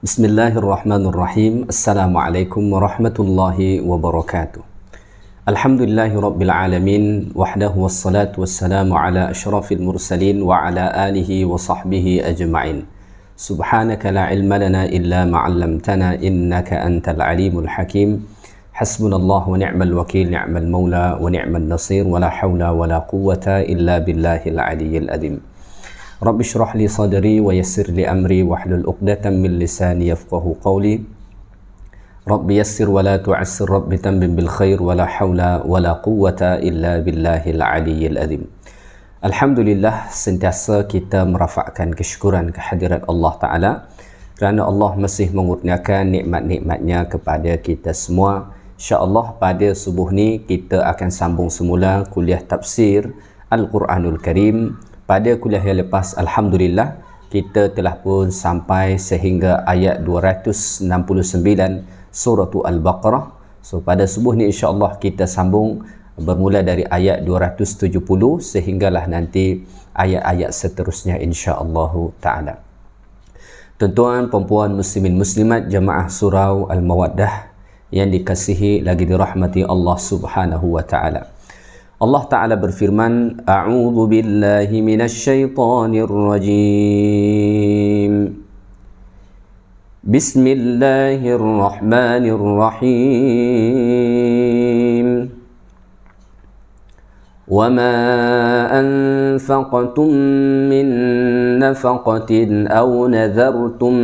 Bismillahirrahmanirrahim. Assalamualaikum warahmatullahi wabarakatuh. Alhamdulillahi rabbil alamin, wahdahu wassalatu wassalamu ala asyrafil mursalin wa ala alihi wa sahbihi ajma'in. Subhanaka la ilma lana illa ma 'allamtana innaka antal alimul hakim. Hasbunallahu wa ni'mal wakil, ni'mal maula wa ni'mal nasir, wa la hawla wa la quwwata illa billahil aliyyil azim. Rabbi syrah li sadri wa yassir li amri wahlul 'uqdatam min lisani yafqahu qawli. Rabbi yassir wa la tu'assir, Rabbi tammim bil khair, wa la hawla wa la quwwata illa billahil aliyyil azim. Alhamdulillah, sentiasa kita merafakkan kesyukuran kehadirat Allah Ta'ala kerana Allah masih mengurniakan nikmat-nikmatnya kepada kita semua. InsyaAllah pada subuh ni kita akan sambung semula kuliah tafsir Al-Quranul Karim. Pada kuliah yang lepas, Alhamdulillah, kita telah pun sampai sehingga ayat 269 surah Al-Baqarah. So pada subuh ni insyaAllah kita sambung bermula dari ayat 270 sehinggalah nanti ayat-ayat seterusnya insyaAllah ta'ala. Tuan-tuan, perempuan, muslimin, muslimat, jamaah surau Al-Mawaddah yang dikasihi lagi dirahmati Allah subhanahu wa ta'ala. Allah Ta'ala berfirman, A'udhu billahi minasyaitanir rajim. Bismillahirrahmanirrahim. Wa ma anfaqtum min nafaqatin aw nadhartum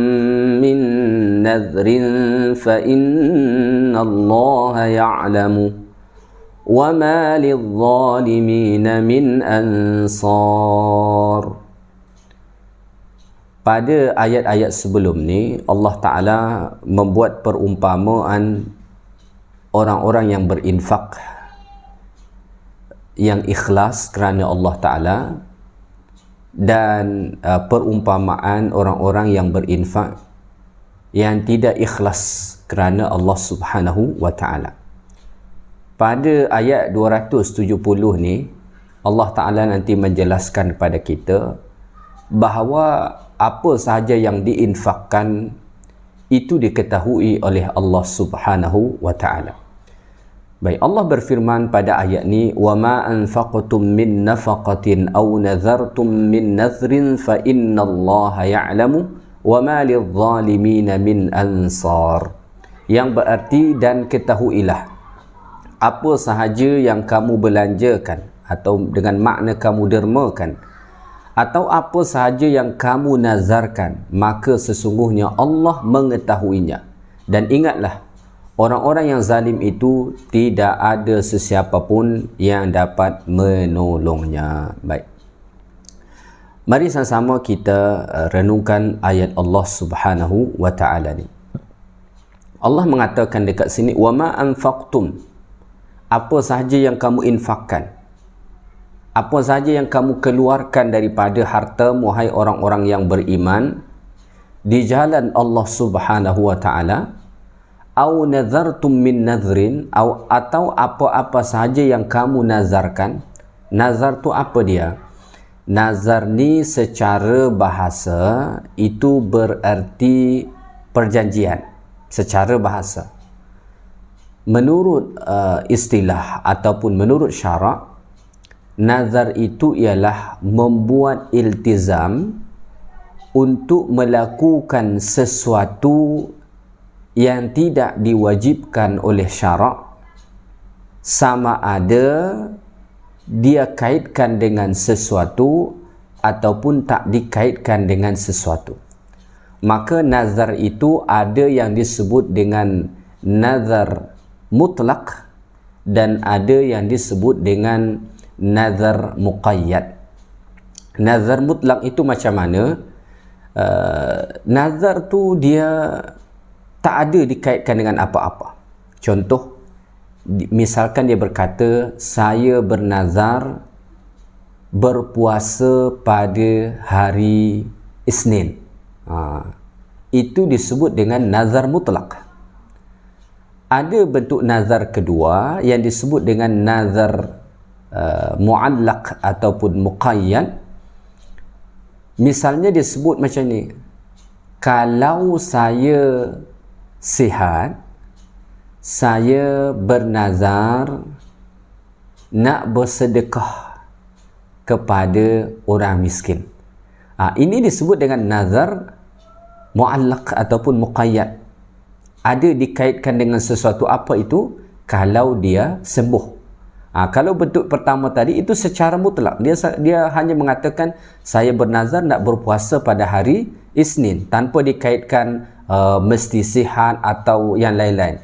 min nadhrin fa inna Allaha ya'lamu. وَمَا لِلظَّالِمِينَ مِنْ أَنصَارٍ. Pada ayat-ayat sebelum ni, Allah Ta'ala membuat perumpamaan orang-orang yang berinfak, yang ikhlas kerana Allah Ta'ala, dan perumpamaan orang-orang yang berinfak yang tidak ikhlas kerana Allah Subhanahu wa Ta'ala. Pada ayat 270 ni, Allah Ta'ala nanti menjelaskan kepada kita bahawa apa sahaja yang diinfakkan itu diketahui oleh Allah Subhanahu wa Ta'ala. Baik, Allah berfirman pada ayat ni, وَمَا أَنْفَقْتُم مِّن نَفَقَةٍ أَوْ نَذَرْتُم مِّن نَذْرٍ فَإِنَّ اللَّهَ يَعْلَمُ وَمَا لِلظَّالِمِينَ مِنْ أَنْصَارٍ. Yang berarti, dan ketahuilah apa sahaja yang kamu belanjakan, atau dengan makna kamu dermakan, atau apa sahaja yang kamu nazarkan, maka sesungguhnya Allah mengetahuinya. Dan ingatlah, orang-orang yang zalim itu tidak ada sesiapa pun yang dapat menolongnya. Baik, mari sama-sama kita renungkan ayat Allah Subhanahu wa Ta'ala ni. Allah mengatakan dekat sini, وَمَا أَنْفَقْتُمْ, apa sahaja yang kamu infakkan, apa sahaja yang kamu keluarkan daripada harta, wahai orang-orang yang beriman, di jalan Allah Subhanahu wa Ta'ala, au nazartum min nadhrin, atau apa-apa sahaja yang kamu nazarkan. Nazar tu apa dia? Nazar ni secara bahasa itu bererti perjanjian secara bahasa. Menurut istilah ataupun menurut syarak, nazar itu ialah membuat iltizam untuk melakukan sesuatu yang tidak diwajibkan oleh syarak, sama ada dia kaitkan dengan sesuatu ataupun tak dikaitkan dengan sesuatu. Maka nazar itu ada yang disebut dengan nazar mutlak dan ada yang disebut dengan nazar muqayyad. Nazar mutlak itu macam mana? Nazar tu dia tak ada dikaitkan dengan apa-apa. Contoh, misalkan dia berkata, saya bernazar berpuasa pada hari Isnin. Itu disebut dengan nazar mutlak. Ada bentuk nazar kedua yang disebut dengan nazar mu'allaq ataupun muqayyad. Misalnya disebut macam ni, kalau saya sihat, saya bernazar nak bersedekah kepada orang miskin. Ini disebut dengan nazar mu'allaq ataupun muqayyad. Ada dikaitkan dengan sesuatu. Apa itu? Kalau dia sembuh. Kalau bentuk pertama tadi itu secara mutlak. Dia hanya mengatakan saya bernazar nak berpuasa pada hari Isnin tanpa dikaitkan mesti sihat atau yang lain-lain.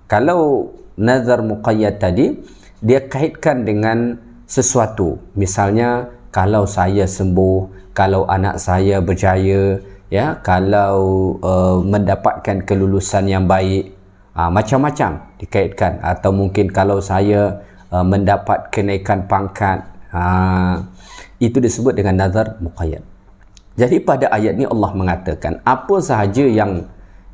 Kalau nazar muqayyad tadi, dia kaitkan dengan sesuatu. Misalnya kalau saya sembuh, kalau anak saya berjaya, ya, kalau mendapatkan kelulusan yang baik, macam-macam dikaitkan. Atau mungkin kalau saya mendapat kenaikan pangkat, itu disebut dengan nazar muqayyad. Jadi pada ayat ni Allah mengatakan apa sahaja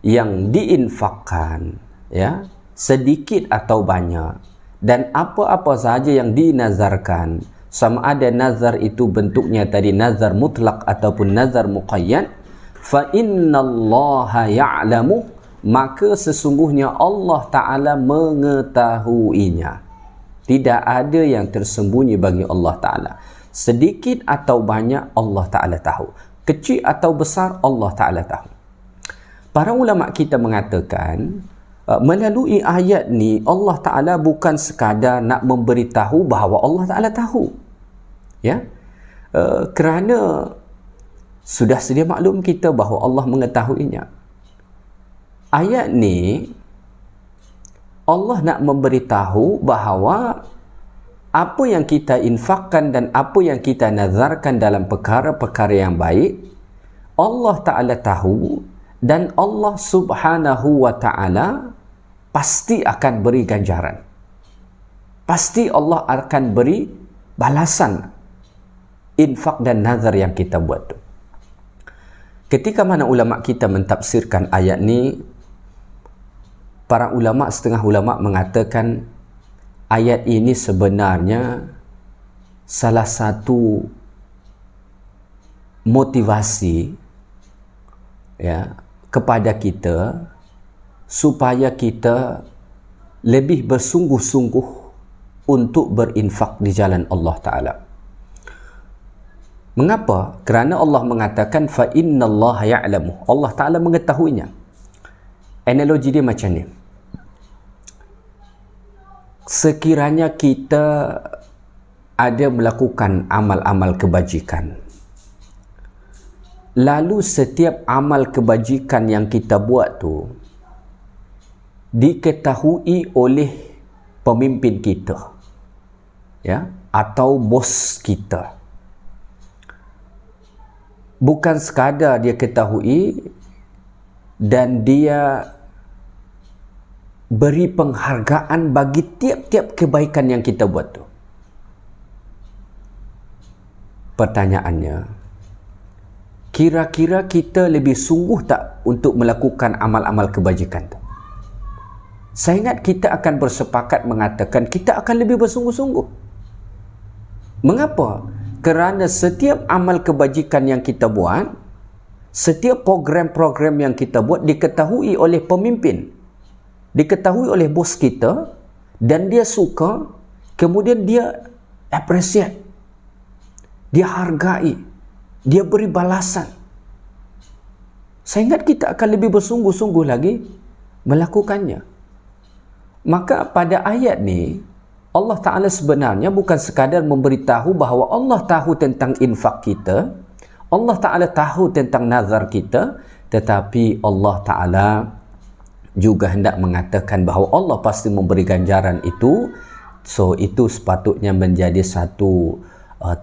yang diinfakkan, ya, sedikit atau banyak, dan apa-apa sahaja yang dinazarkan, sama ada nazar itu bentuknya tadi nazar mutlak ataupun nazar muqayyad, fa innallaha ya'lamu, maka sesungguhnya Allah Ta'ala mengetahuinya. Tidak ada yang tersembunyi bagi Allah Ta'ala. Sedikit atau banyak Allah Ta'ala tahu. Kecil atau besar Allah Ta'ala tahu. Para ulama kita mengatakan melalui ayat ni Allah Ta'ala bukan sekadar nak memberitahu bahawa Allah Ta'ala tahu, ya, kerana sudah sedia maklum kita bahawa Allah mengetahuinya. Ayat ni Allah nak memberitahu bahawa apa yang kita infakkan dan apa yang kita nazarkan dalam perkara-perkara yang baik, Allah Ta'ala tahu, dan Allah Subhanahu wa Ta'ala pasti akan beri ganjaran. Pasti Allah akan beri balasan infak dan nazar yang kita buat tu. Ketika mana ulama kita mentafsirkan ayat ni, para ulama, setengah ulama mengatakan ayat ini sebenarnya salah satu motivasi, ya, kepada kita supaya kita lebih bersungguh-sungguh untuk berinfak di jalan Allah Ta'ala. Mengapa? Kerana Allah mengatakan fa innallaha ya'lamu, Allah Ta'ala mengetahuinya. Analogi dia macam ni. Sekiranya kita ada melakukan amal-amal kebajikan, lalu setiap amal kebajikan yang kita buat tu diketahui oleh pemimpin kita, ya, atau bos kita. Bukan sekadar dia ketahui dan dia beri penghargaan bagi tiap-tiap kebaikan yang kita buat tu. Pertanyaannya, kira-kira kita lebih sungguh tak untuk melakukan amal-amal kebajikan tu? Saya ingat kita akan bersepakat mengatakan kita akan lebih bersungguh-sungguh. Mengapa? Kerana setiap amal kebajikan yang kita buat, setiap program-program yang kita buat diketahui oleh pemimpin, diketahui oleh bos kita, dan dia suka, kemudian dia appreciate, dia hargai, dia beri balasan. Saya ingat kita akan lebih bersungguh-sungguh lagi melakukannya. Maka pada ayat ni Allah Ta'ala sebenarnya bukan sekadar memberitahu bahawa Allah tahu tentang infak kita, Allah Ta'ala tahu tentang nazar kita, tetapi Allah Ta'ala juga hendak mengatakan bahawa Allah pasti memberi ganjaran itu. So itu sepatutnya menjadi satu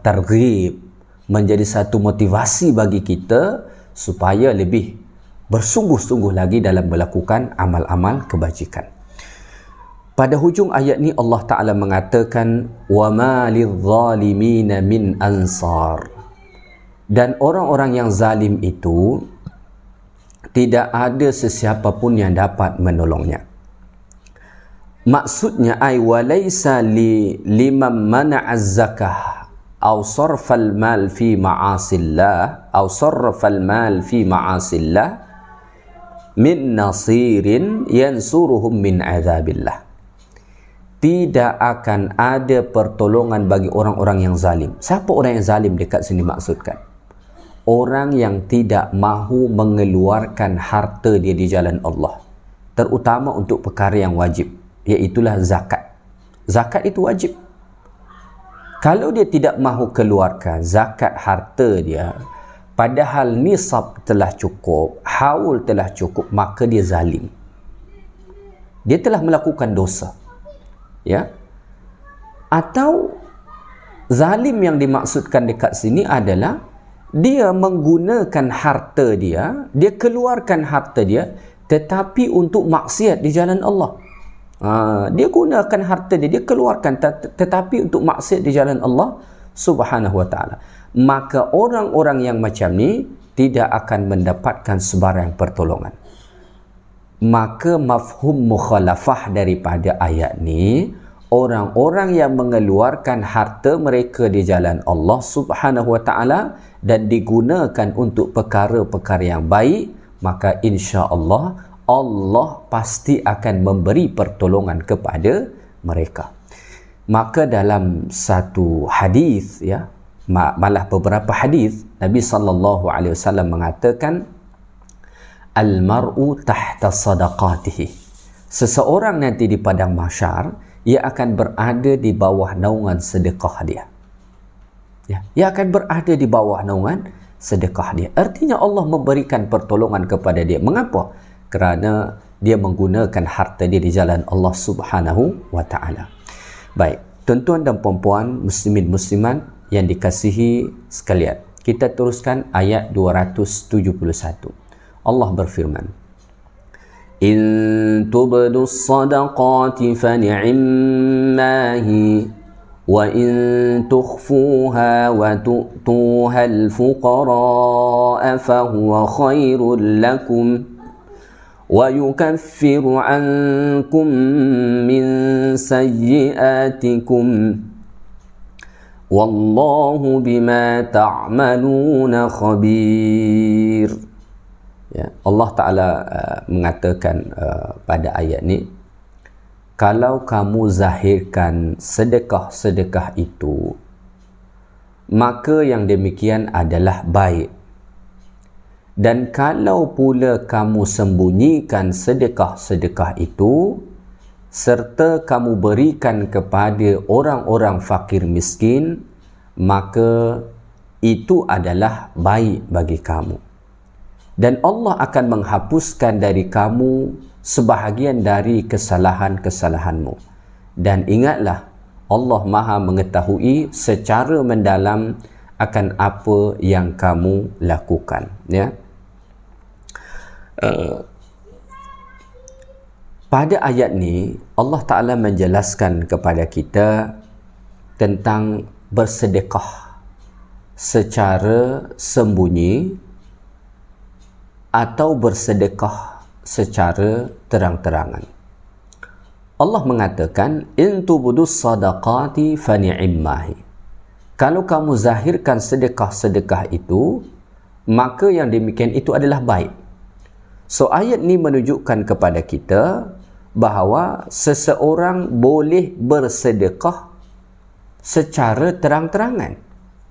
targhib, menjadi satu motivasi bagi kita supaya lebih bersungguh-sungguh lagi dalam melakukan amal-amal kebajikan. Pada hujung ayat ni Allah Ta'ala mengatakan wa ma lidh-dhalimina min ansar, dan orang-orang yang zalim itu tidak ada sesiapa pun yang dapat menolongnya. Maksudnya ay walaysa liman mana'az zakah aw sarfal mal fi ma'asillah aw sarfal mal fi ma'asillah min nasirin yansuruhum min azabillah. Tidak akan ada pertolongan bagi orang-orang yang zalim. Siapa orang yang zalim dekat sini maksudkan? Orang yang tidak mahu mengeluarkan harta dia di jalan Allah, terutama untuk perkara yang wajib, iaitulah zakat. Zakat itu wajib. Kalau dia tidak mahu keluarkan zakat harta dia, padahal nisab telah cukup, haul telah cukup, maka dia zalim. Dia telah melakukan dosa. Ya. Atau zalim yang dimaksudkan dekat sini adalah dia menggunakan harta dia, dia keluarkan harta dia tetapi untuk maksiat di jalan Allah. Dia gunakan harta dia, dia keluarkan tetapi untuk maksiat di jalan Allah Subhanahu wa taala. Maka orang-orang yang macam ni tidak akan mendapatkan sebarang pertolongan. Maka mafhum mukhalafah daripada ayat ni, orang-orang yang mengeluarkan harta mereka di jalan Allah Subhanahu wa taala dan digunakan untuk perkara-perkara yang baik, maka insya-Allah Allah pasti akan memberi pertolongan kepada mereka. Maka dalam satu hadis, ya, malah beberapa hadis, Nabi sallallahu alaihi wasallam mengatakan, al-mar'u tahta sadaqatihi. Seseorang nanti di padang mahsyar, ia akan berada di bawah naungan sedekah dia. Ya, ia akan berada di bawah naungan sedekah dia. Artinya Allah memberikan pertolongan kepada dia. Mengapa? Kerana dia menggunakan harta dia di jalan Allah Subhanahu wa taala. Baik, tuan-tuan dan puan-puan, muslimin muslimat yang dikasihi sekalian, kita teruskan ayat 271. Allah berfirman, in tubdu sadaqati fa ni'mahi wa in tukhfuha wa tu'tuha al-fuqara fa huwa khairul lakum wa yukaffiru ankum min sayyi'atikum wallahu bima ta'maluna khabir. Ya, Allah Ta'ala mengatakan pada ayat ni, kalau kamu zahirkan sedekah-sedekah itu, maka yang demikian adalah baik. Dan kalau pula kamu sembunyikan sedekah-sedekah itu, serta kamu berikan kepada orang-orang fakir miskin, maka itu adalah baik bagi kamu. Dan Allah akan menghapuskan dari kamu sebahagian dari kesalahan-kesalahanmu. Dan ingatlah, Allah Maha mengetahui secara mendalam akan apa yang kamu lakukan. Ya. Pada ayat ni, Allah Ta'ala menjelaskan kepada kita tentang bersedekah secara sembunyi atau bersedekah secara terang-terangan. Allah mengatakan, in tubudus sadaqati fa ni'mahi. Kalau kamu zahirkan sedekah-sedekah itu, maka yang demikian itu adalah baik. So ayat ni menunjukkan kepada kita bahawa seseorang boleh bersedekah secara terang-terangan.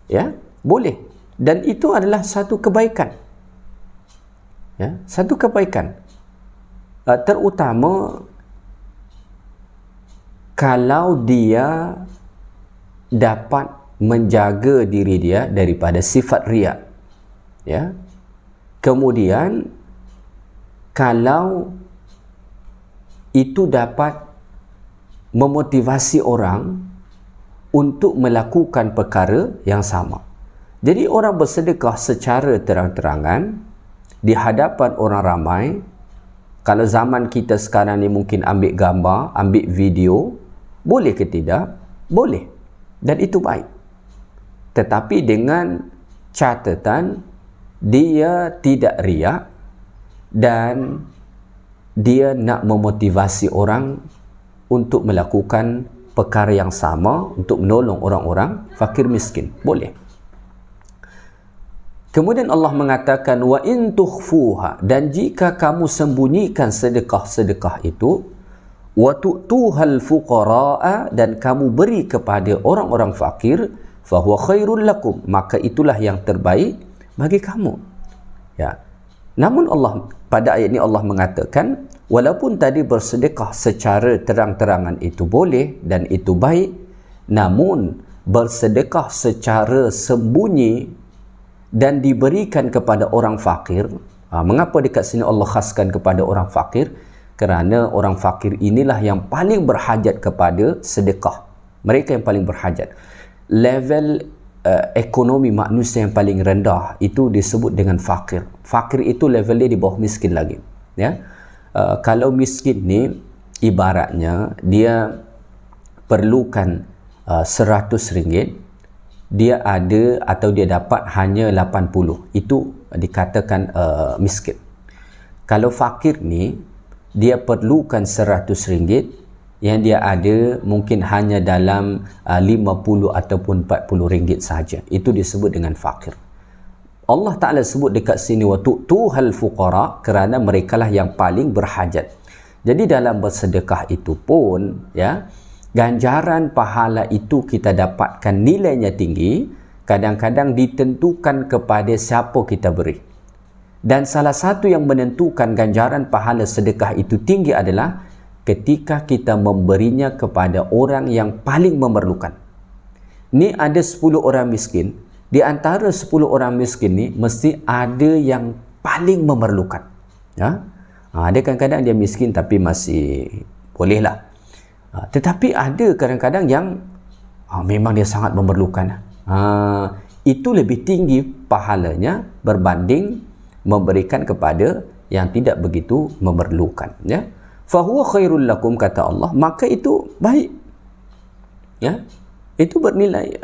Ya, boleh. Dan itu adalah satu kebaikan. Ya, satu kebaikan, terutama kalau dia dapat menjaga diri dia daripada sifat riya. Ya. Kemudian kalau itu dapat memotivasi orang untuk melakukan perkara yang sama. Jadi orang bersedekah secara terang-terangan di hadapan orang ramai. Kalau zaman kita sekarang ni mungkin ambil gambar, ambil video, boleh ke tidak? Boleh. Dan itu baik. Tetapi dengan catatan dia tidak riak dan dia nak memotivasi orang untuk melakukan perkara yang sama untuk menolong orang-orang fakir miskin. Boleh. Kemudian Allah mengatakan wa in tukhfuha, dan jika kamu sembunyikan sedekah-sedekah itu, wa tu'tuhal fuqara'a, dan kamu beri kepada orang-orang fakir, fahuwa khairul lakum, maka itulah yang terbaik bagi kamu. Ya. Namun Allah pada ayat ini Allah mengatakan walaupun tadi bersedekah secara terang-terangan itu boleh dan itu baik, namun bersedekah secara sembunyi dan diberikan kepada orang fakir. Mengapa dekat sini Allah khaskan kepada orang fakir? Kerana orang fakir inilah yang paling berhajat kepada sedekah. Mereka yang paling berhajat. Level ekonomi manusia yang paling rendah itu disebut dengan fakir. Fakir itu level dia di bawah miskin lagi. Ya, kalau miskin ni ibaratnya dia perlukan RM100, dia ada atau dia dapat hanya 80, itu dikatakan miskin. Kalau fakir ni dia perlukan RM100, yang dia ada mungkin hanya dalam 50 ataupun RM40 saja, itu disebut dengan fakir. Allah Ta'ala sebut dekat sini wa tu'tuhal fuqara, kerana merekalah yang paling berhajat. Jadi dalam bersedekah itu pun, ya, ganjaran pahala itu kita dapatkan nilainya tinggi, kadang-kadang ditentukan kepada siapa kita beri. Dan salah satu yang menentukan ganjaran pahala sedekah itu tinggi adalah ketika kita memberinya kepada orang yang paling memerlukan. Ni ada 10 orang miskin, di antara 10 orang miskin ni mesti ada yang paling memerlukan. Ya? Ada kadang-kadang dia miskin tapi masih bolehlah. Tetapi ada kadang-kadang yang memang dia sangat memerlukan. Itu lebih tinggi pahalanya berbanding memberikan kepada yang tidak begitu memerlukan. Ya, fahuwa khairul lakum, kata Allah, maka itu baik. Ya, itu bernilai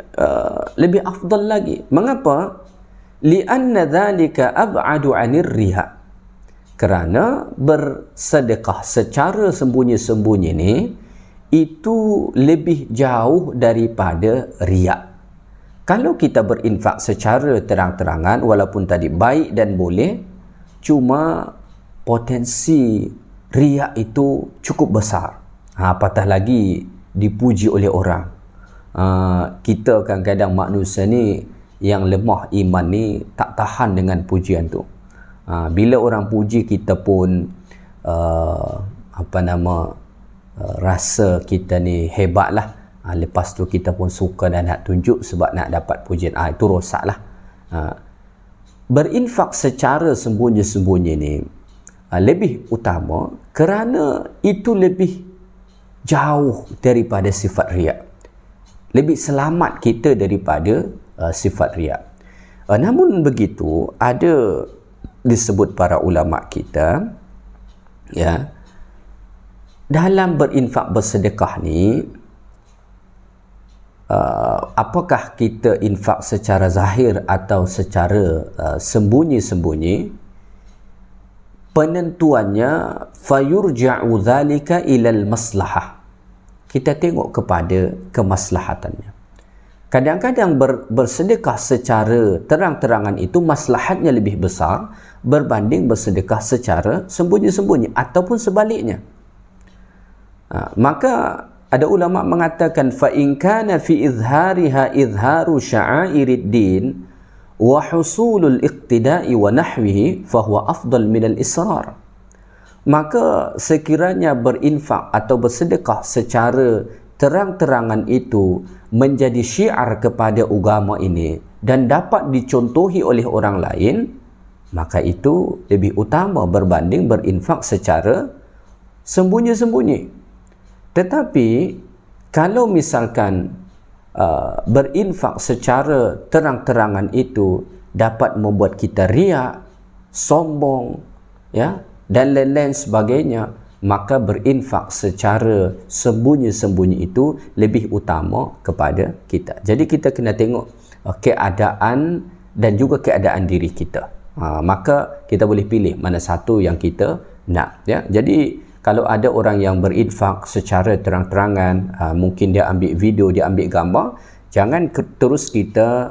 lebih afdal lagi. Mengapa? Lianna dzalika ab'adu 'anir riya. Kerana bersedekah secara sembunyi-sembunyi ni itu lebih jauh daripada riak. Kalau kita berinfak secara terang-terangan, walaupun tadi baik dan boleh, cuma potensi riak itu cukup besar. Apatah lagi dipuji oleh orang. Kita kadang-kadang manusia ni yang lemah iman ni tak tahan dengan pujian tu. Bila orang puji kita pun rasa kita ni hebat lah. Lepas tu kita pun suka dan nak tunjuk sebab nak dapat pujian. Itu rosak lah. Berinfak secara sembunyi-sembunyi ni lebih utama kerana itu lebih jauh daripada sifat riak. Lebih selamat kita daripada sifat riak. Namun begitu, ada disebut para ulama kita, ya, dalam berinfak bersedekah ni, apakah kita infak secara zahir atau secara sembunyi-sembunyi, penentuannya fayurja'u dzalika ilal maslahah. Kita tengok kepada kemaslahatannya. Kadang-kadang bersedekah secara terang-terangan itu maslahatnya lebih besar berbanding bersedekah secara sembunyi-sembunyi ataupun sebaliknya. Maka ada ulama mengatakan fa in kana fi izhariha izharu sya'airid din wa husulul iqtida'i wa nahwihi fa huwa afdal min al-israr. Maka sekiranya berinfak atau bersedekah secara terang-terangan itu menjadi syiar kepada agama ini dan dapat dicontohi oleh orang lain, maka itu lebih utama berbanding berinfak secara sembunyi-sembunyi. Tetapi kalau misalkan berinfak secara terang-terangan itu dapat membuat kita riak, sombong, ya, dan lain-lain sebagainya, maka berinfak secara sembunyi-sembunyi itu lebih utama kepada kita. Jadi kita kena tengok keadaan dan juga keadaan diri kita. Maka kita boleh pilih mana satu yang kita nak. Ya. Jadi kalau ada orang yang berinfak secara terang-terangan, mungkin dia ambil video, dia ambil gambar, jangan terus kita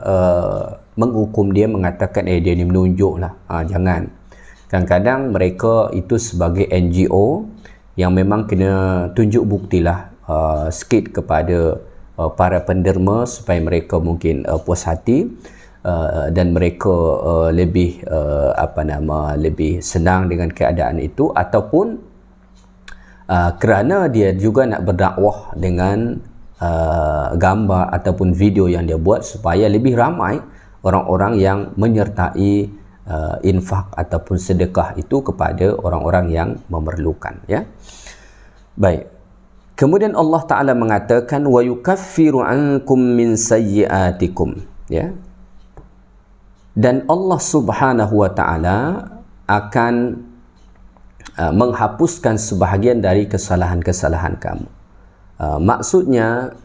menghukum dia, mengatakan dia ni menunjuk lah. Jangan. Kadang-kadang mereka itu sebagai NGO yang memang kena tunjuk buktilah sikit kepada para penderma supaya mereka mungkin puas hati dan mereka lebih lebih senang dengan keadaan itu, ataupun kerana dia juga nak berdakwah dengan gambar ataupun video yang dia buat supaya lebih ramai orang-orang yang menyertai infak ataupun sedekah itu kepada orang-orang yang memerlukan, ya. Baik. Kemudian Allah Taala mengatakan wa yukaffiru ankum min sayyi'atikum, ya. Dan Allah Subhanahu wa taala akan menghapuskan sebahagian dari kesalahan-kesalahan kamu. Maksudnya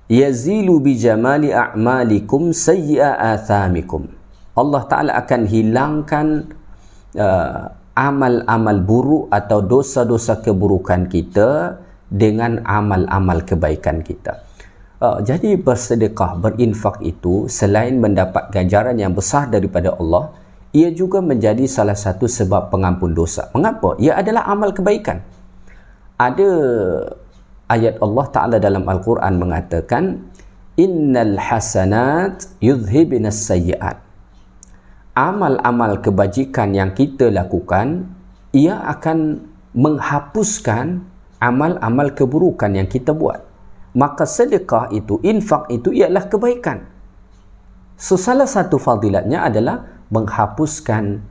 yazilu bi jamali a'malikum sayyi'a athamikum. Allah Ta'ala akan hilangkan amal-amal buruk atau dosa-dosa keburukan kita dengan amal-amal kebaikan kita. Jadi bersedekah, berinfak itu selain mendapat ganjaran yang besar daripada Allah, ia juga menjadi salah satu sebab pengampun dosa. Mengapa? Ia adalah amal kebaikan. Ada ayat Allah Ta'ala dalam Al-Quran mengatakan, innal hasanat yudhibinas sayyi'at. Amal-amal kebajikan yang kita lakukan, ia akan menghapuskan amal-amal keburukan yang kita buat. Maka sedekah itu, infak itu ialah kebaikan. So, salah satu fadilatnya adalah menghapuskan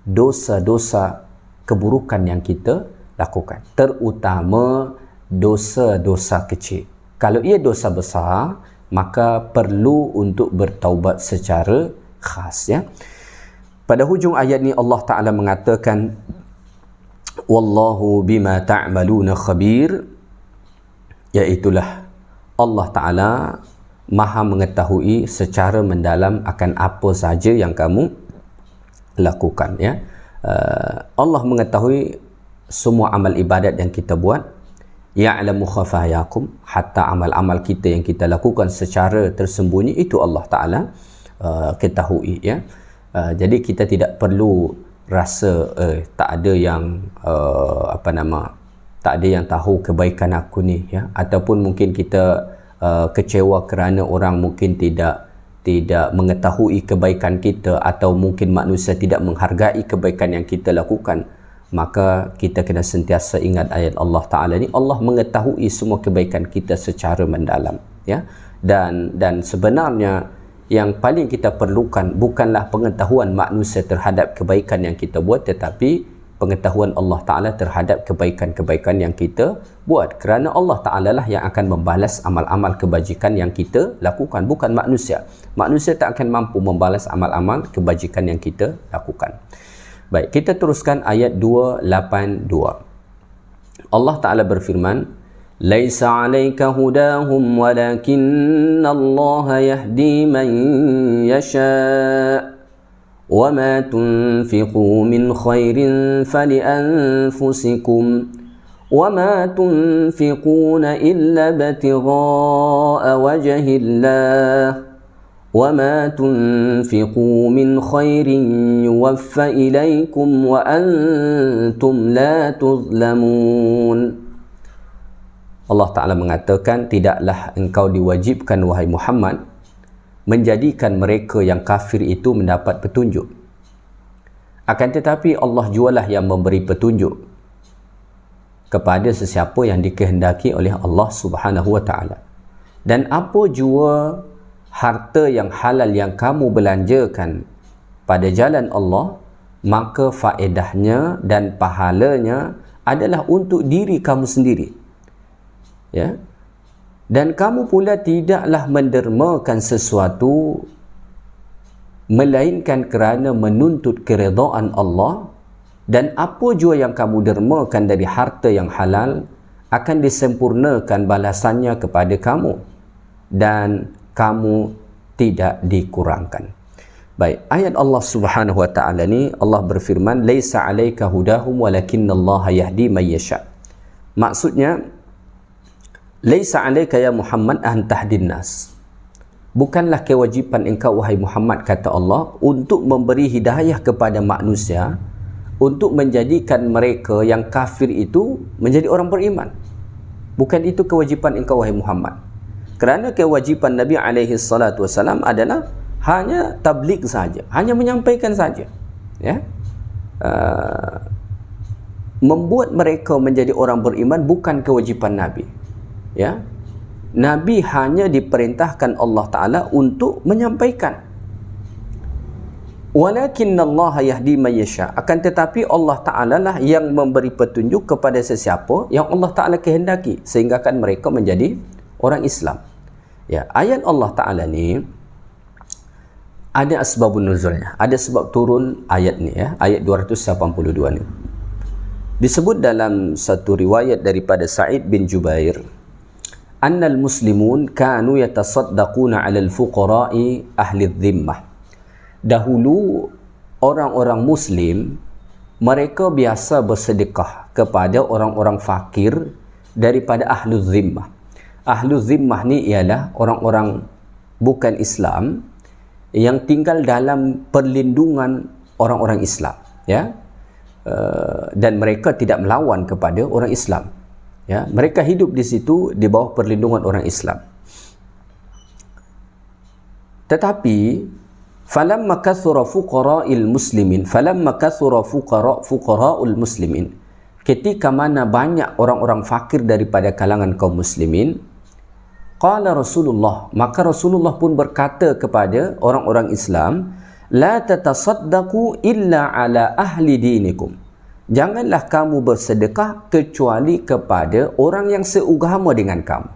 dosa-dosa keburukan yang kita lakukan, terutama dosa-dosa kecil. Kalau ia dosa besar, maka perlu untuk bertaubat secara khas, ya. Pada hujung ayat ni Allah Ta'ala mengatakan wallahu bima ta'maluna khabir, iaitulah Allah Ta'ala maha mengetahui secara mendalam akan apa sahaja yang kamu lakukan, ya. Allah mengetahui semua amal ibadat yang kita buat. Ya'lamu khafayakum, hatta amal-amal kita yang kita lakukan secara tersembunyi itu Allah Ta'ala ketahui, ya. Jadi kita tidak perlu rasa tak ada yang tak ada yang tahu kebaikan aku ni, ya. Ataupun mungkin kita kecewa kerana orang mungkin tidak mengetahui kebaikan kita, atau mungkin manusia tidak menghargai kebaikan yang kita lakukan. Maka kita kena sentiasa ingat ayat Allah Ta'ala ni, Allah mengetahui semua kebaikan kita secara mendalam, ya. Dan sebenarnya yang paling kita perlukan bukanlah pengetahuan manusia terhadap kebaikan yang kita buat, tetapi pengetahuan Allah Ta'ala terhadap kebaikan-kebaikan yang kita buat. Kerana Allah Ta'ala lah yang akan membalas amal-amal kebajikan yang kita lakukan, bukan manusia. Manusia tak akan mampu membalas amal-amal kebajikan yang kita lakukan. Baik, kita teruskan ayat 282. Allah Ta'ala berfirman, laisa 'alaika hudahum walakinallaha yahdi man yasha' wa ma tunfiqu min khairin falianfusikum wa ma tunfiquna illa ibtigha'a wajhillah wa ma tunfiqu min khairin yuwaffa ilaykum wa antum la tuzlamun. Allah Ta'ala mengatakan, tidaklah engkau diwajibkan wahai Muhammad menjadikan mereka yang kafir itu mendapat petunjuk. Akan tetapi Allah jualah yang memberi petunjuk kepada sesiapa yang dikehendaki oleh Allah Subhanahu wa Ta'ala. Dan apa jua harta yang halal yang kamu belanjakan pada jalan Allah, maka faedahnya dan pahalanya adalah untuk diri kamu sendiri, ya. Dan kamu pula tidaklah mendermakan sesuatu melainkan kerana menuntut keredaan Allah, dan apa jua yang kamu dermakan dari harta yang halal akan disempurnakan balasannya kepada kamu, dan kamu tidak dikurangkan. Baik, ayat Allah Subhanahu wa Ta'ala ni Allah berfirman, laisa 'alaika hudahum walakinallaha yahdi may yasha'. Maksudnya, laisa 'alaika ya Muhammad an tahdin nas. Bukanlah kewajipan engkau wahai Muhammad, kata Allah, untuk memberi hidayah kepada manusia, untuk menjadikan mereka yang kafir itu menjadi orang beriman. Bukan itu kewajipan engkau wahai Muhammad. Kerana kewajipan Nabi alaihi salatu wasalam adalah hanya tabligh saja, hanya menyampaikan saja. Ya. Membuat mereka menjadi orang beriman bukan kewajipan Nabi. Ya. Nabi hanya diperintahkan Allah Ta'ala untuk menyampaikan. Walakinnallaha yahdi man yasha. Akan tetapi Allah Ta'ala lah yang memberi petunjuk kepada sesiapa yang Allah Ta'ala kehendaki, sehingga kan mereka menjadi orang Islam. Ya, ayat Allah Ta'ala ni ada asbabun nuzulnya, ada sebab turun ayat ni, ya, ayat 282 ni. Disebut dalam satu riwayat daripada Sa'id bin Jubair, annal muslimun kanu yatasaddaquna 'alal fuqara'i ahli dhimmah. Dahulu orang-orang muslim mereka biasa bersedekah kepada orang-orang fakir daripada ahlu dhimmah. Ahlu dhimmah ni ialah orang-orang bukan Islam yang tinggal dalam perlindungan orang-orang Islam, ya. Dan mereka tidak melawan kepada orang Islam. Ya, mereka hidup di situ di bawah perlindungan orang Islam. Tetapi falamma kathura fuqara'il muslimin, fuqara'ul muslimin, ketika mana banyak orang-orang fakir daripada kalangan kaum muslimin, qala Rasulullah, maka Rasulullah pun berkata kepada orang-orang Islam, la tatasaddaqu illa ala ahli dinikum. Janganlah kamu bersedekah kecuali kepada orang yang seagama dengan kamu.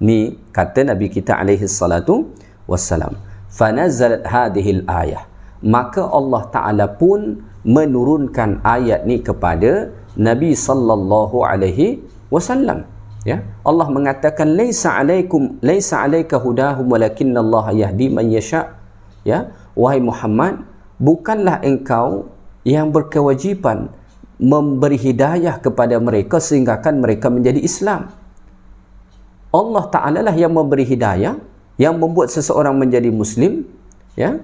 Ni kata Nabi kita alaihi salatu wassalam. Fanazalat hadhil ayah. Maka Allah Ta'ala pun menurunkan ayat ni kepada Nabi sallallahu alaihi wasallam. Ya, Allah mengatakan laisa alaika hudahum walakinnallaha yahdi man yasha. Ya, wahai Muhammad, bukanlah engkau yang berkewajipan memberi hidayah kepada mereka sehingga kan mereka menjadi Islam. Allah Ta'ala lah yang memberi hidayah, yang membuat seseorang menjadi Muslim, ya,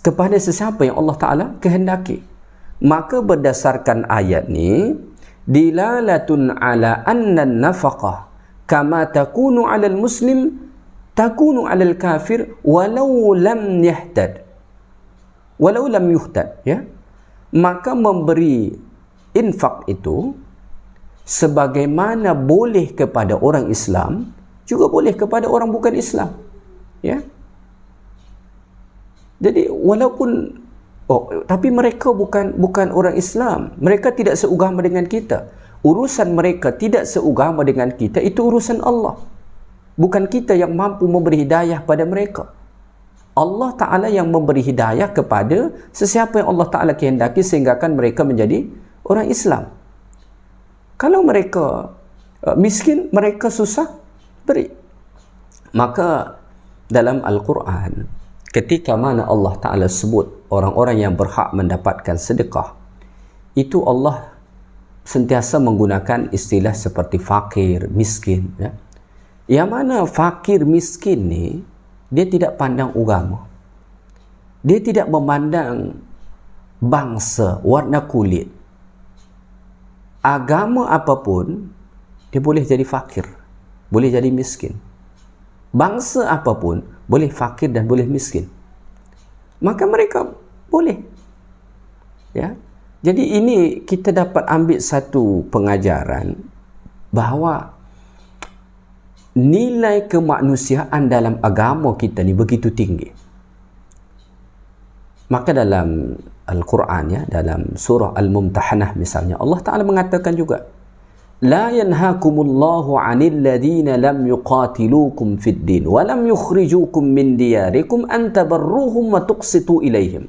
kepada sesiapa yang Allah Ta'ala kehendaki. Maka berdasarkan ayat ni, dilalatun ala anna nafaqah kama takunu ala muslim takunu ala kafir walau lam yuhtad, ya. Maka memberi infak itu sebagaimana boleh kepada orang Islam, juga boleh kepada orang bukan Islam, ya. Jadi walaupun tapi mereka bukan orang Islam, mereka tidak seugama dengan kita, urusan mereka tidak seugama dengan kita, itu urusan Allah. Bukan kita yang mampu memberi hidayah pada mereka. Allah Ta'ala yang memberi hidayah kepada sesiapa yang Allah Ta'ala kehendaki sehingga kan mereka menjadi orang Islam. Kalau mereka miskin, mereka susah, beri. Maka dalam Al-Quran, ketika mana Allah Ta'ala sebut orang-orang yang berhak mendapatkan sedekah, itu Allah sentiasa menggunakan istilah seperti fakir, miskin, ya. Yang mana fakir miskin ni, dia tidak pandang agama. Dia tidak memandang bangsa, warna kulit. Agama apapun, dia boleh jadi fakir, boleh jadi miskin. Bangsa apapun, boleh fakir dan boleh miskin. Maka mereka boleh. Ya. Jadi ini kita dapat ambil satu pengajaran bahawa nilai kemanusiaan dalam agama kita ni begitu tinggi. Maka dalam Al-Quran, ya, dalam surah Al-Mumtahanah misalnya, Allah Ta'ala mengatakan juga, la yanhakumullahu 'anil ladhina lam yuqatilukum fid din wa lam yukhrijukum min diyarikum an tabarruhum wa tuqsitu ilaihim.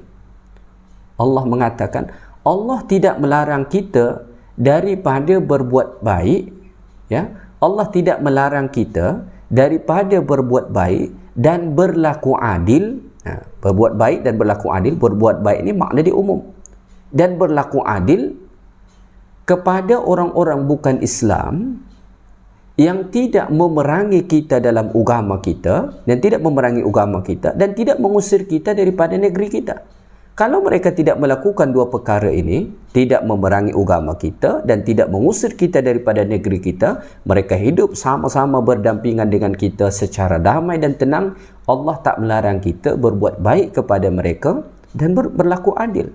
Allah mengatakan, Allah tidak melarang kita daripada berbuat baik, ya. Allah tidak melarang kita daripada berbuat baik dan berlaku adil. Berbuat baik dan berlaku adil. Berbuat baik ni makna dia umum. Dan berlaku adil kepada orang-orang bukan Islam yang tidak memerangi kita dalam agama kita, dan tidak memerangi agama kita, dan tidak mengusir kita daripada negeri kita. Kalau mereka tidak melakukan dua perkara ini, tidak memerangi agama kita dan tidak mengusir kita daripada negeri kita, mereka hidup sama-sama berdampingan dengan kita secara damai dan tenang, Allah tak melarang kita berbuat baik kepada mereka dan berlaku adil.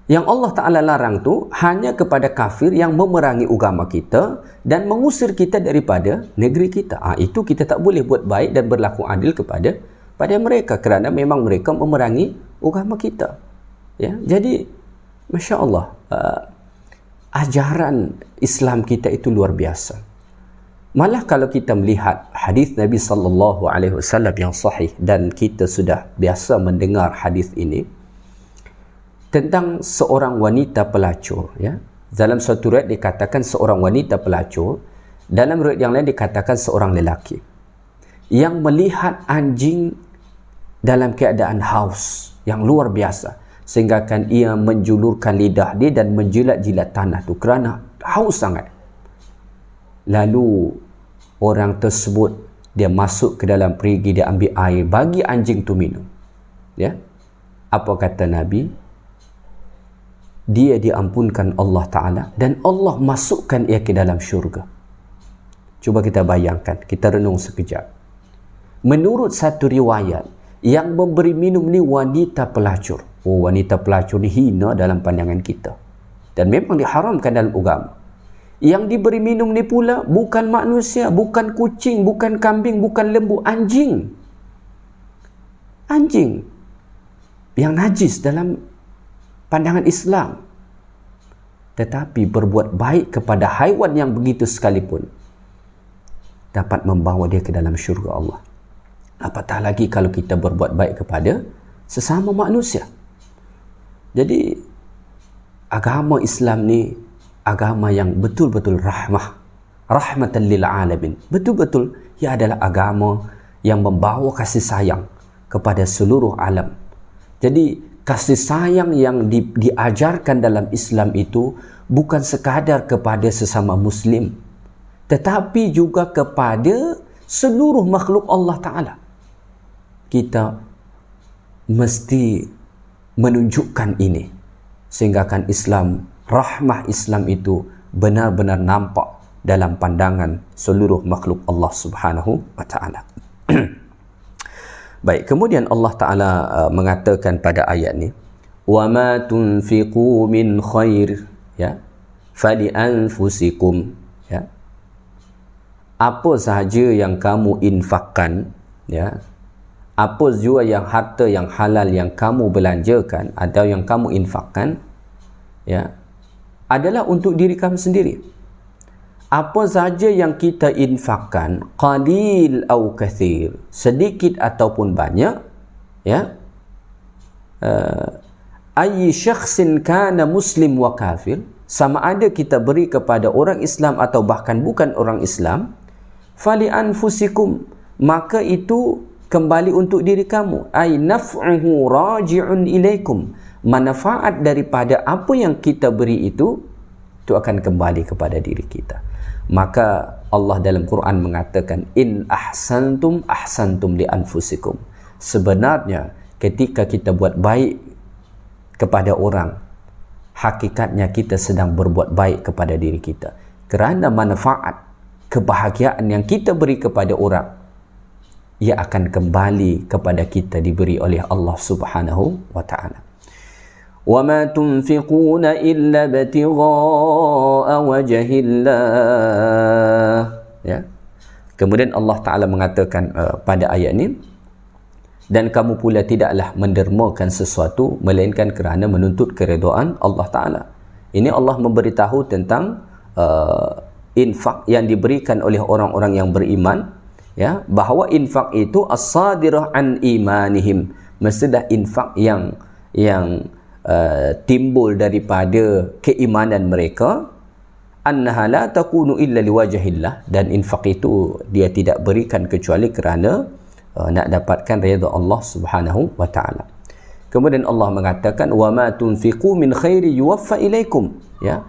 Yang Allah Ta'ala larang tu hanya kepada kafir yang memerangi agama kita dan mengusir kita daripada negeri kita. Itu kita tak boleh buat baik dan berlaku adil kepada mereka, kerana memang mereka memerangi agama kita. Ya, jadi Masya Allah, ajaran Islam kita itu luar biasa. Malah kalau kita melihat hadis Nabi SAW yang sahih, dan kita sudah biasa mendengar hadis ini tentang seorang wanita pelacur, ya. Dalam satu riwayat dikatakan seorang wanita pelacur, dalam riwayat yang lain dikatakan seorang lelaki yang melihat anjing dalam keadaan haus yang luar biasa, sehingga kan ia menjulurkan lidah dia dan menjilat-jilat tanah tu kerana haus sangat. Lalu orang tersebut dia masuk ke dalam perigi, dia ambil air bagi anjing tu minum. Ya, apa kata Nabi? Dia diampunkan Allah Ta'ala dan Allah masukkan ia ke dalam syurga. Cuba kita bayangkan, kita renung sekejap. Menurut satu riwayat, yang memberi minum ni wanita pelacur. Wanita pelacur ni hina dalam pandangan kita, dan memang diharamkan dalam agama. Yang diberi minum ni pula bukan manusia, bukan kucing, bukan kambing, bukan lembu, anjing. Anjing yang najis dalam pandangan Islam. Tetapi berbuat baik kepada haiwan yang begitu sekalipun dapat membawa dia ke dalam syurga Allah. Apatah lagi kalau kita berbuat baik kepada sesama manusia. Jadi agama Islam ni agama yang betul-betul rahmatan lil alamin. Betul-betul ia adalah agama yang membawa kasih sayang kepada seluruh alam. Jadi kasih sayang yang diajarkan dalam Islam itu bukan sekadar kepada sesama Muslim, tetapi juga kepada seluruh makhluk Allah Ta'ala. Kita mesti menunjukkan ini, sehingga kan Islam, rahmah Islam itu benar-benar nampak dalam pandangan seluruh makhluk Allah Subhanahu wa Ta'ala. Baik, kemudian Allah Ta'ala mengatakan pada ayat ni, wa ma tunfiqu min khair, ya, fali anfusikum, ya, apa sahaja yang kamu infakkan, ya, apa juga yang harta yang halal yang kamu belanjakan atau yang kamu infakkan, ya, adalah untuk diri kamu sendiri. Apa sahaja yang kita infakkan, qalil atau kathir, sedikit ataupun banyak, ya, ayy syakhsin kana muslim wa kafir, sama ada kita beri kepada orang Islam atau bahkan bukan orang Islam, fali anfusikum, maka itu kembali untuk diri kamu. Ay naf'uhu raji'un ilaikum, manfaat daripada apa yang kita beri itu akan kembali kepada diri kita. Maka Allah dalam Quran mengatakan, in ahsantum ahsantum li anfusikum. Sebenarnya ketika kita buat baik kepada orang, hakikatnya kita sedang berbuat baik kepada diri kita, kerana manfaat kebahagiaan yang kita beri kepada orang, ia akan kembali kepada kita, diberi oleh Allah Subhanahu wa Ta'ala. Wa ma tunfiquna illa ibtigha'a wajhillah, ya. Kemudian Allah Ta'ala mengatakan pada ayat ini, dan kamu pula tidaklah mendermakan sesuatu melainkan kerana menuntut keredaan Allah Ta'ala. Ini Allah memberitahu tentang infak yang diberikan oleh orang-orang yang beriman, ya, bahawa infak itu as-sadirah an imanihim, mestilah infak yang timbul daripada keimanan mereka, annaha la takunu illa liwajhillah, dan infak itu dia tidak berikan kecuali kerana nak dapatkan redha Allah Subhanahu wa Ta'ala. Kemudian Allah mengatakan wa ma tunfiqu min khairi yuwaffa ilaikum, ya.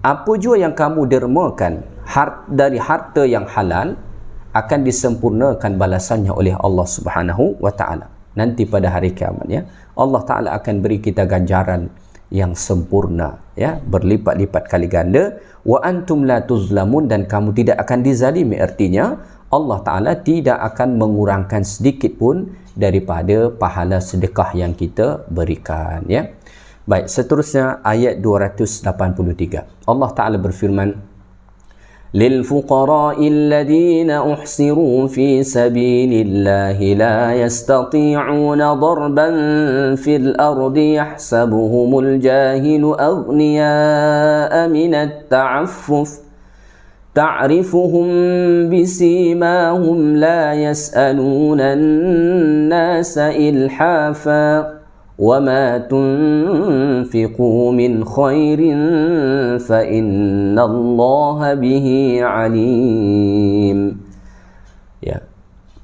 Apa jua yang kamu dermakan dari harta yang halal akan disempurnakan balasannya oleh Allah Subhanahu wa taala nanti pada hari kiamat, ya. Allah taala akan beri kita ganjaran yang sempurna, ya, berlipat-lipat kali ganda. Wa antum la tuzlamun, dan kamu tidak akan dizalimi, artinya Allah taala tidak akan mengurangkan sedikit pun daripada pahala sedekah yang kita berikan, ya. Baik, seterusnya ayat 283. Allah taala berfirman, للفقراء الذين أحصروا في سبيل الله لا يستطيعون ضربا في الأرض يحسبهم الجاهل أغنياء من التعفف تعرفهم بسيماهم لا يسألون الناس إلحافا وما تنفقوا من خير فإن الله به عليم. Ya.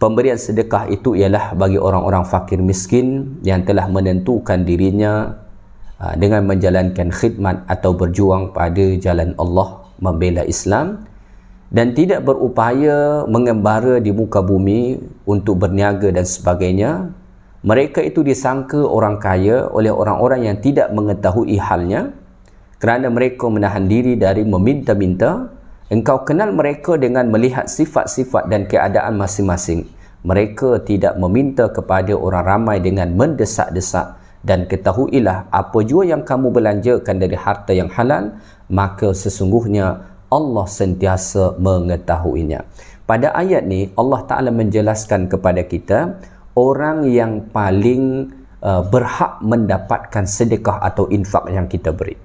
Pemberian sedekah itu ialah bagi orang-orang fakir miskin yang telah menentukan dirinya dengan menjalankan khidmat atau berjuang pada jalan Allah, membela Islam, dan tidak berupaya mengembara di muka bumi untuk berniaga dan sebagainya. Mereka itu disangka orang kaya oleh orang-orang yang tidak mengetahui halnya kerana mereka menahan diri dari meminta-minta. Engkau kenal mereka dengan melihat sifat-sifat dan keadaan masing-masing. Mereka tidak meminta kepada orang ramai dengan mendesak-desak. Dan ketahuilah, apa jua yang kamu belanjakan dari harta yang halal, maka sesungguhnya Allah sentiasa mengetahuinya. Pada ayat ni Allah Ta'ala menjelaskan kepada kita orang yang paling berhak mendapatkan sedekah atau infak yang kita beri.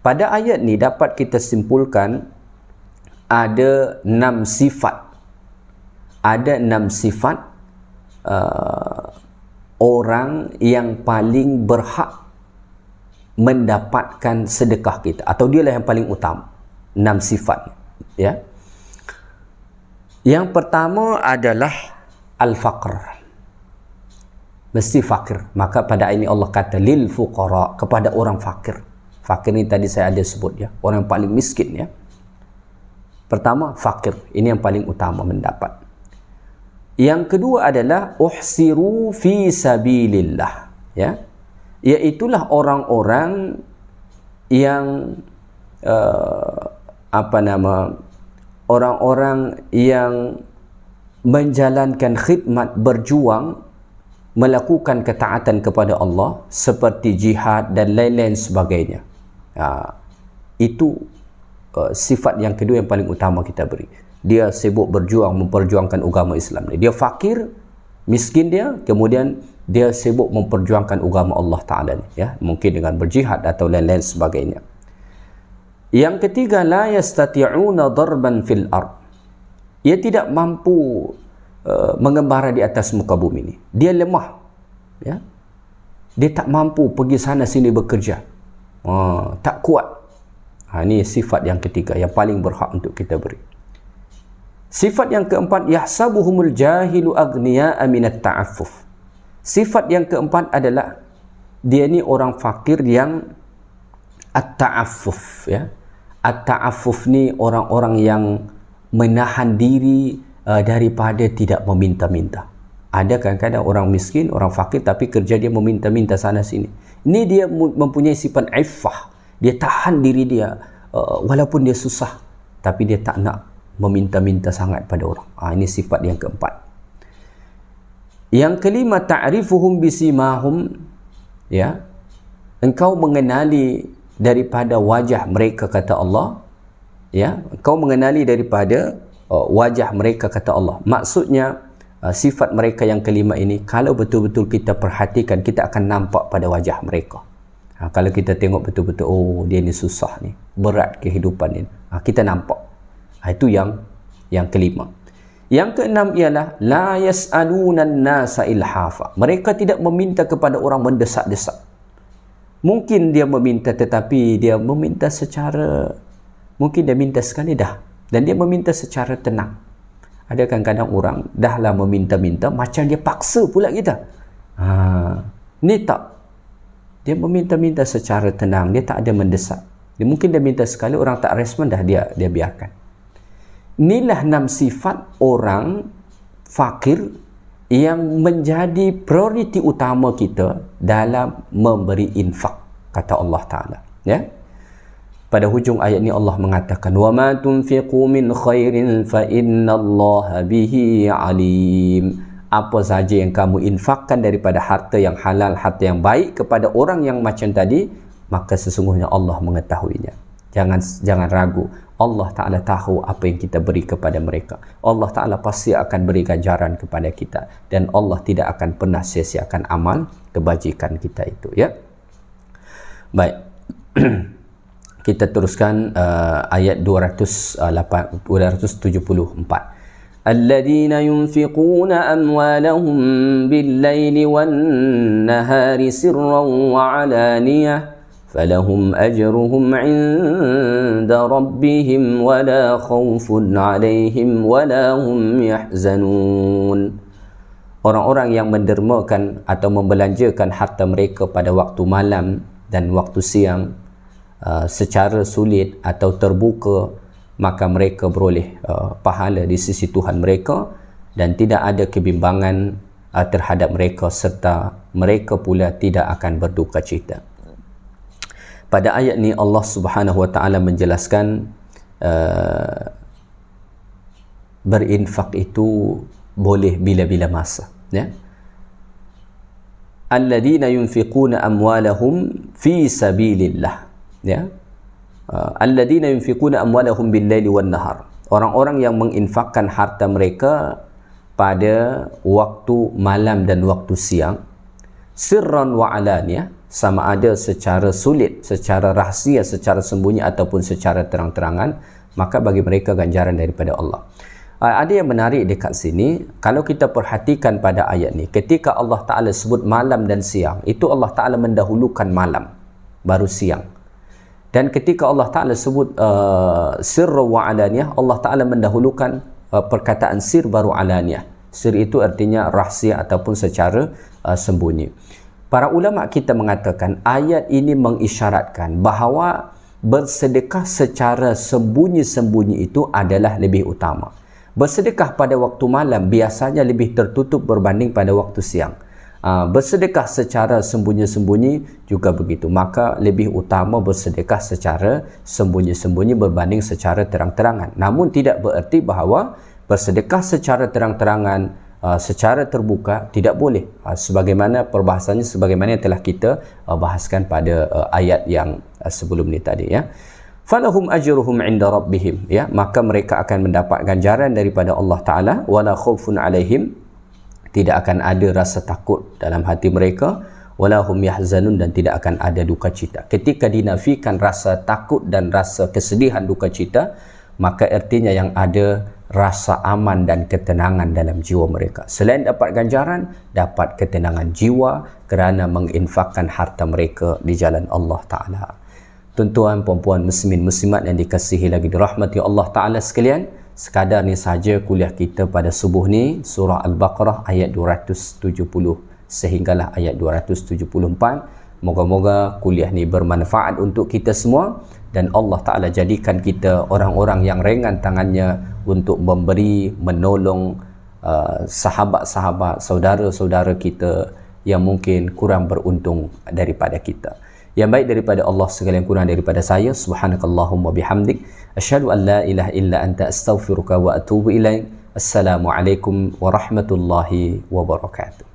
Pada ayat ni dapat kita simpulkan ada 6 sifat. Ada 6 sifat orang yang paling berhak mendapatkan sedekah kita, atau dialah yang paling utama. 6 sifat, ya. Yang pertama adalah al-faqr. Mesti fakir. Maka pada ini Allah kata lil fuqara, kepada orang fakir. Fakir ni tadi saya ada sebut, ya, orang yang paling miskin, ya. Pertama fakir, ini yang paling utama mendapat. Yang kedua adalah uhsiru fi sabilillah, ya, iaitulah orang-orang yang orang-orang yang menjalankan khidmat, berjuang, melakukan ketaatan kepada Allah seperti jihad dan lain-lain sebagainya. Itu sifat yang kedua yang paling utama kita beri. Dia sibuk berjuang memperjuangkan agama Islam ni. Dia fakir, miskin dia, kemudian dia sibuk memperjuangkan agama Allah Ta'ala ni, ya, mungkin dengan berjihad atau lain-lain sebagainya. Yang ketiga, la yastati'una darban fil ard. Ia tidak mampu mengembara di atas muka bumi ni. Dia lemah, ya. Dia tak mampu pergi sana sini bekerja. Tak kuat. Ini sifat yang ketiga yang paling berhak untuk kita beri. Sifat yang keempat, yahsabuhumul jahilu aghniya'a minat ta'affuf. Sifat yang keempat adalah dia ni orang fakir yang at-ta'affuf, ya. At-ta'affuf ni orang-orang yang menahan diri daripada tidak meminta-minta. Ada kadang-kadang orang miskin, orang fakir, tapi kerja dia meminta-minta sana sini. Ini dia mempunyai sifat iffah. Dia tahan diri dia walaupun dia susah, tapi dia tak nak meminta-minta sangat pada orang. Ini sifat yang keempat. Yang kelima, ta'rifuhum bisimahum, ya. Engkau mengenali daripada wajah mereka, kata Allah, ya. Engkau mengenali daripada wajah mereka, kata Allah. Maksudnya sifat mereka yang kelima ini, kalau betul-betul kita perhatikan, kita akan nampak pada wajah mereka. Kalau kita tengok betul-betul, oh dia ni susah ni, berat kehidupan ni, kita nampak. Itu yang kelima. Yang keenam ialah la yas'alunan nasa ilhafa. Mereka tidak meminta kepada orang mendesak-desak. Mungkin dia meminta, tetapi dia meminta secara, mungkin dia minta sekali dah, dan dia meminta secara tenang. Ada kadang-kadang orang dahlah meminta-minta, macam dia paksa pula kita. Ni tak. Dia meminta-minta secara tenang, dia tak ada mendesak. Mungkin dia minta sekali, orang tak respon, dah dia biarkan. Inilah 6 sifat orang fakir yang menjadi prioriti utama kita dalam memberi infak, kata Allah Ta'ala. Ya? Pada hujung ayat ni Allah mengatakan, وَمَا تُنْفِقُوا مِنْ خَيْرٍ فَإِنَّ اللَّهَ بِهِ عَلِيمٌ. Apa sahaja yang kamu infakkan daripada harta yang halal, harta yang baik kepada orang yang macam tadi, maka sesungguhnya Allah mengetahuinya. Jangan ragu. Allah Ta'ala tahu apa yang kita beri kepada mereka. Allah Ta'ala pasti akan beri ganjaran kepada kita. Dan Allah tidak akan pernah sia-siakan amal kebajikan kita itu. Ya. Baik. Kita teruskan ayat 274. الذين ينفقون أموالهم بالليل والنهار سرا وعلانية فلهم أجرهم عند ربهم ولا خوف عليهم ولا هم يحزنون. Orang-orang yang mendermakan atau membelanjakan harta mereka pada waktu malam dan waktu siang secara sulit atau terbuka, maka mereka beroleh pahala di sisi Tuhan mereka dan tidak ada kebimbangan terhadap mereka, serta mereka pula tidak akan berduka cita. Pada ayat ni Allah Subhanahu Wa Taala menjelaskan berinfak itu boleh bila-bila masa, ya. Alladzina yunfiquna amwalahum fi sabilillah, ya. Alladzina yunfiquna amwalahum bil-laili wan-nahar. Orang-orang yang menginfakkan harta mereka pada waktu malam dan waktu siang, sirran wa alaniyah, sama ada secara sulit, secara rahsia, secara sembunyi ataupun secara terang-terangan, maka bagi mereka ganjaran daripada Allah. Ada yang menarik dekat sini, kalau kita perhatikan pada ayat ni, ketika Allah Ta'ala sebut malam dan siang, itu Allah Ta'ala mendahulukan malam baru siang. Dan ketika Allah Ta'ala sebut sirra wa alaniyah, Allah Ta'ala mendahulukan perkataan sir baru alaniyah. Sir itu artinya rahsia ataupun secara sembunyi. Para ulama kita mengatakan ayat ini mengisyaratkan bahawa bersedekah secara sembunyi-sembunyi itu adalah lebih utama. Bersedekah pada waktu malam biasanya lebih tertutup berbanding pada waktu siang. Bersedekah secara sembunyi-sembunyi juga begitu. Maka lebih utama bersedekah secara sembunyi-sembunyi berbanding secara terang-terangan. Namun tidak bererti bahawa bersedekah secara terang-terangan, secara terbuka tidak boleh, sebagaimana perbahasannya sebagaimana yang telah kita bahaskan pada ayat yang sebelum ni tadi, ya. Falahum ajruhum 'inda rabbihim, ya, maka mereka akan mendapat ganjaran daripada Allah Ta'ala, wala khaufun 'alaihim, tidak akan ada rasa takut dalam hati mereka, wala hum yahzanun, dan tidak akan ada duka cita. Ketika dinafikan rasa takut dan rasa kesedihan, duka cita, maka artinya yang ada rasa aman dan ketenangan dalam jiwa mereka. Selain dapat ganjaran, dapat ketenangan jiwa kerana menginfakkan harta mereka di jalan Allah Ta'ala. Tuan-tuan, puan-puan, muslimin, muslimat yang dikasihi lagi dirahmati Allah Ta'ala sekalian, sekadar ni saja kuliah kita pada subuh ni, surah Al-Baqarah ayat 270 sehinggalah ayat 274. Moga-moga kuliah ni bermanfaat untuk kita semua dan Allah Ta'ala jadikan kita orang-orang yang ringan tangannya untuk memberi, menolong sahabat-sahabat, saudara-saudara kita yang mungkin kurang beruntung daripada kita. Yang baik daripada Allah, segala yang kurang daripada saya. Subhanakallahumma bihamdik, asyhadu an la ilaha illa anta, astaghfiruka wa atubu ilaik. Assalamualaikum warahmatullahi wabarakatuh.